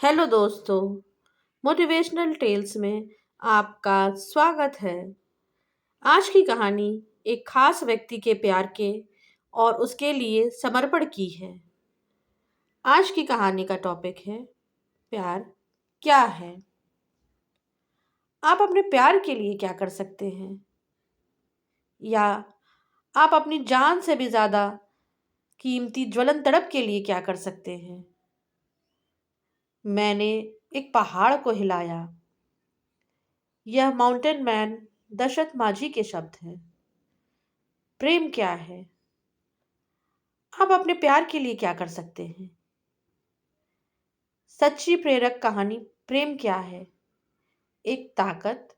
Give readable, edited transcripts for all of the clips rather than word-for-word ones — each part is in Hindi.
हेलो दोस्तों, मोटिवेशनल टेल्स में आपका स्वागत है। आज की कहानी एक खास व्यक्ति के प्यार के और उसके लिए समर्पण की है। आज की कहानी का टॉपिक है प्यार क्या है। आप अपने प्यार के लिए क्या कर सकते हैं, या आप अपनी जान से भी ज्यादा कीमती ज्वलन तड़प के लिए क्या कर सकते हैं। मैंने एक पहाड़ को हिलाया। यह माउंटेन मैन दशरथ माझी के शब्द हैं। प्रेम क्या है? आप अपने प्यार के लिए क्या कर सकते हैं? सच्ची प्रेरक कहानी प्रेम क्या है? एक ताकत,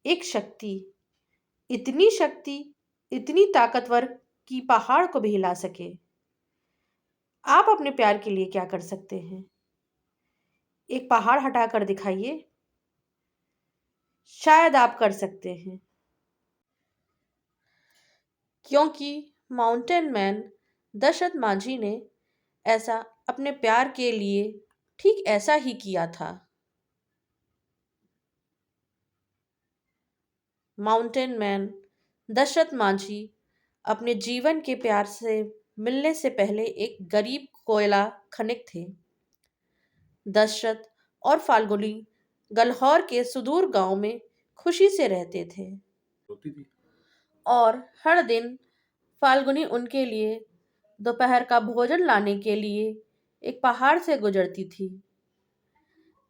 एक शक्ति, इतनी शक्ति, इतनी ताकतवर कि पहाड़ को भी हिला सके। आप अपने प्यार के लिए क्या कर सकते हैं? एक पहाड़ हटाकर दिखाइए। शायद आप कर सकते हैं, क्योंकि माउंटेन मैन दशरथ माझी ने ऐसा अपने प्यार के लिए ठीक ऐसा ही किया था। माउंटेन मैन दशरथ माझी अपने जीवन के प्यार से मिलने से पहले एक गरीब कोयला खनिक थे। दशरथ और फाल्गुनी गल्हौर के सुदूर गांव में खुशी से रहते थे और हर दिन फाल्गुनी उनके लिए दोपहर का भोजन लाने के लिए एक पहाड़ से गुजरती थी।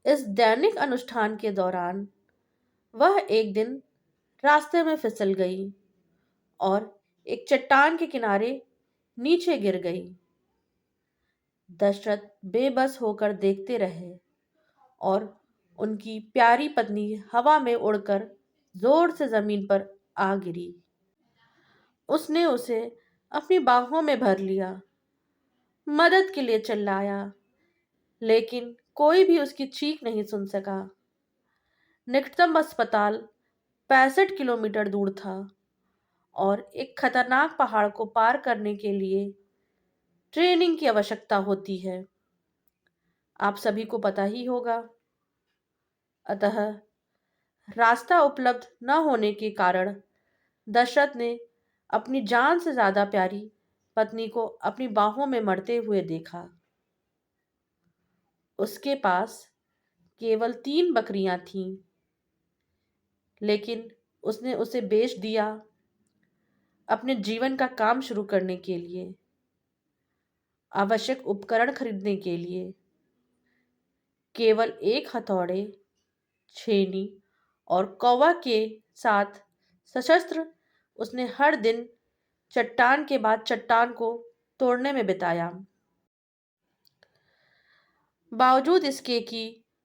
इस दैनिक अनुष्ठान के दौरान वह एक दिन रास्ते में फिसल गई और एक चट्टान के किनारे नीचे गिर गई। दशरथ बेबस होकर देखते रहे और उनकी प्यारी पत्नी हवा में उड़कर जोर से जमीन पर आ गिरी। उसने उसे अपनी बाहों में भर लिया, मदद के लिए चिल्लाया, लेकिन कोई भी उसकी चीख नहीं सुन सका। निकटतम अस्पताल 65 किलोमीटर दूर था और एक खतरनाक पहाड़ को पार करने के लिए ट्रेनिंग की आवश्यकता होती है। आप सभी को पता ही होगा। अतः रास्ता उपलब्ध न होने के कारण दशरथ ने अपनी जान से ज्यादा प्यारी पत्नी को अपनी बाहों में मरते हुए देखा। उसके पास केवल 3 बकरियां थीं, लेकिन उसने उसे बेच दिया अपने जीवन का काम शुरू करने के लिए, आवश्यक उपकरण खरीदने के लिए। केवल एक हथौड़े, छेनी और कौवा के साथ सशस्त्र उसने हर दिन चट्टान के बाद चट्टान को तोड़ने में बिताया। बावजूद इसके कि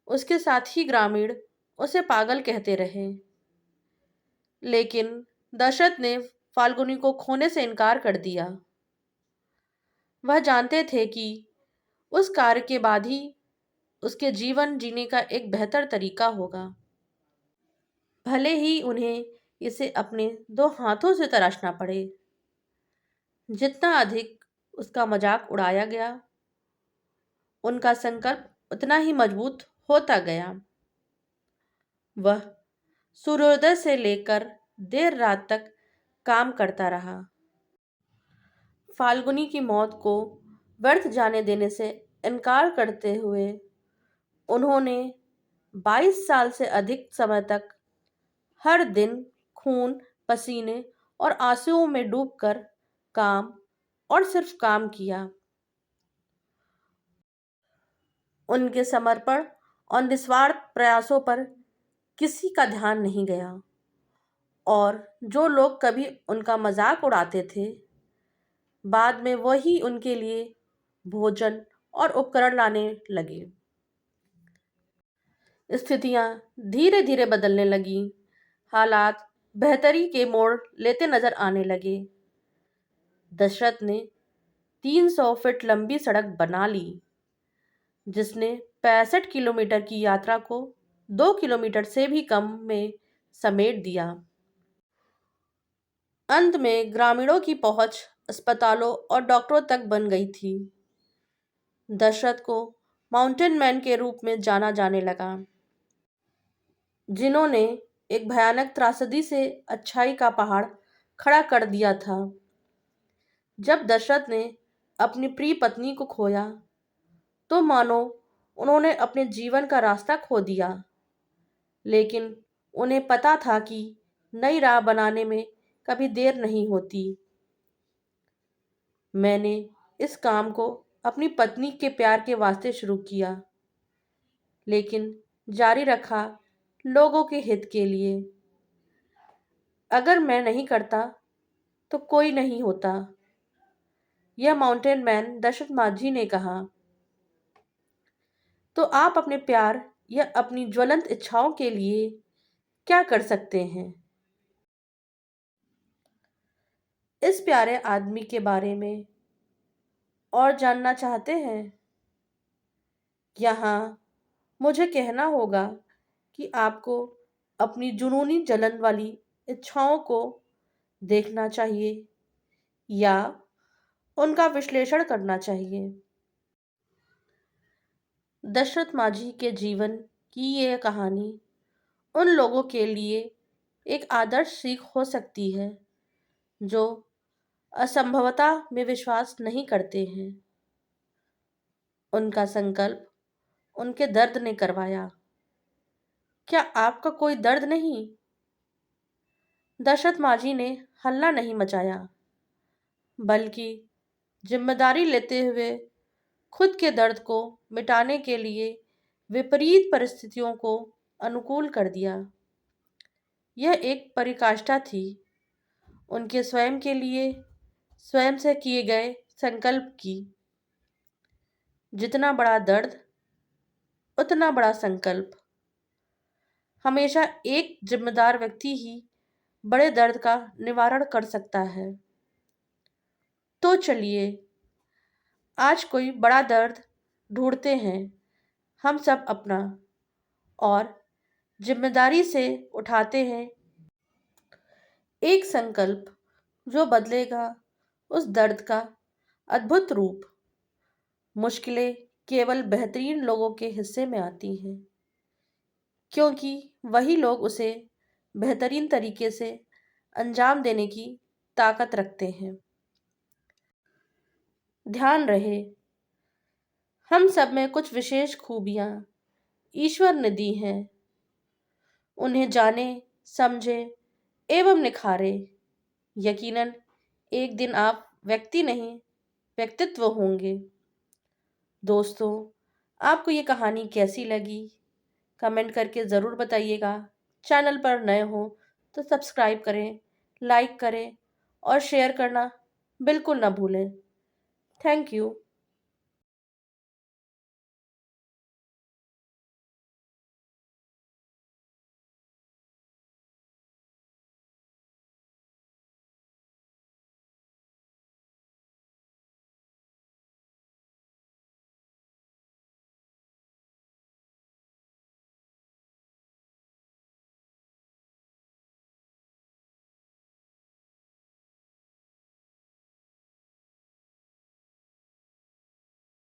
उसके साथी ग्रामीण उसे पागल कहते रहे, लेकिन दशरथ ने फाल्गुनी को खोने से इनकार कर दिया। वह जानते थे कि उस कार्य के बाद ही उसके जीवन जीने का एक बेहतर तरीका होगा, भले ही उन्हें इसे अपने 2 हाथों से तराशना पड़े। जितना अधिक उसका मजाक उड़ाया गया, उनका संकल्प उतना ही मजबूत होता गया। वह सूर्योदय से लेकर देर रात तक काम करता रहा। फाल्गुनी की मौत को व्यर्थ जाने देने से इनकार करते हुए उन्होंने 22 साल से अधिक समय तक हर दिन खून, पसीने और आंसुओं में डूबकर काम और सिर्फ काम किया। उनके समर्पण और निस्वार्थ प्रयासों पर किसी का ध्यान नहीं गया और जो लोग कभी उनका मजाक उड़ाते थे, बाद में वही उनके लिए भोजन और उपकरण लाने लगे। स्थितियां धीरे धीरे बदलने लगीं। हालात बेहतरी के मोड़ लेते नजर आने लगे। दशरथ ने 300 फीट लंबी सड़क बना ली, जिसने 65 किलोमीटर की यात्रा को 2 किलोमीटर से भी कम में समेट दिया। अंत में ग्रामीणों की पहुंच अस्पतालों और डॉक्टरों तक बन गई थी। दशरथ को माउंटेन मैन के रूप में जाना जाने लगा, जिन्होंने एक भयानक त्रासदी से अच्छाई का पहाड़ खड़ा कर दिया था। जब दशरथ ने अपनी प्रिय पत्नी को खोया तो मानो उन्होंने अपने जीवन का रास्ता खो दिया, लेकिन उन्हें पता था कि नई राह बनाने में कभी देर नहीं होती। मैंने इस काम को अपनी पत्नी के प्यार के वास्ते शुरू किया, लेकिन जारी रखा लोगों के हित के लिए। अगर मैं नहीं करता तो कोई नहीं होता, यह माउंटेन मैन दशरथ माझी ने कहा। तो आप अपने प्यार या अपनी ज्वलंत इच्छाओं के लिए क्या कर सकते हैं? इस प्यारे आदमी के बारे में और जानना चाहते हैं? यहाँ मुझे कहना होगा कि आपको अपनी जुनूनी जलन वाली इच्छाओं को देखना चाहिए या उनका विश्लेषण करना चाहिए। दशरथ माझी के जीवन की यह कहानी उन लोगों के लिए एक आदर्श सीख हो सकती है जो असंभवता में विश्वास नहीं करते हैं। उनका संकल्प उनके दर्द ने करवाया। क्या आपका कोई दर्द नहीं? दशरथ माझी ने हल्ला नहीं मचाया, बल्कि जिम्मेदारी लेते हुए खुद के दर्द को मिटाने के लिए विपरीत परिस्थितियों को अनुकूल कर दिया। यह एक परिकाष्ठा थी, उनके स्वयं के लिए स्वयं से किए गए संकल्प की। जितना बड़ा दर्द उतना बड़ा संकल्प। हमेशा एक जिम्मेदार व्यक्ति ही बड़े दर्द का निवारण कर सकता है। तो चलिए आज कोई बड़ा दर्द ढूंढते हैं हम सब अपना, और जिम्मेदारी से उठाते हैं एक संकल्प जो बदलेगा उस दर्द का अद्भुत रूप। मुश्किलें केवल बेहतरीन लोगों के हिस्से में आती हैं, क्योंकि वही लोग उसे बेहतरीन तरीके से अंजाम देने की ताकत रखते हैं। ध्यान रहे, हम सब में कुछ विशेष खूबियां ईश्वर ने दी हैं। उन्हें जाने, समझे एवं निखारे। यकीनन एक दिन आप व्यक्ति नहीं, व्यक्तित्व होंगे। दोस्तों, आपको ये कहानी कैसी लगी? कमेंट करके ज़रूर बताइएगा। चैनल पर नए हो तो सब्सक्राइब करें, लाइक करें और शेयर करना बिल्कुल ना भूलें। Thank you.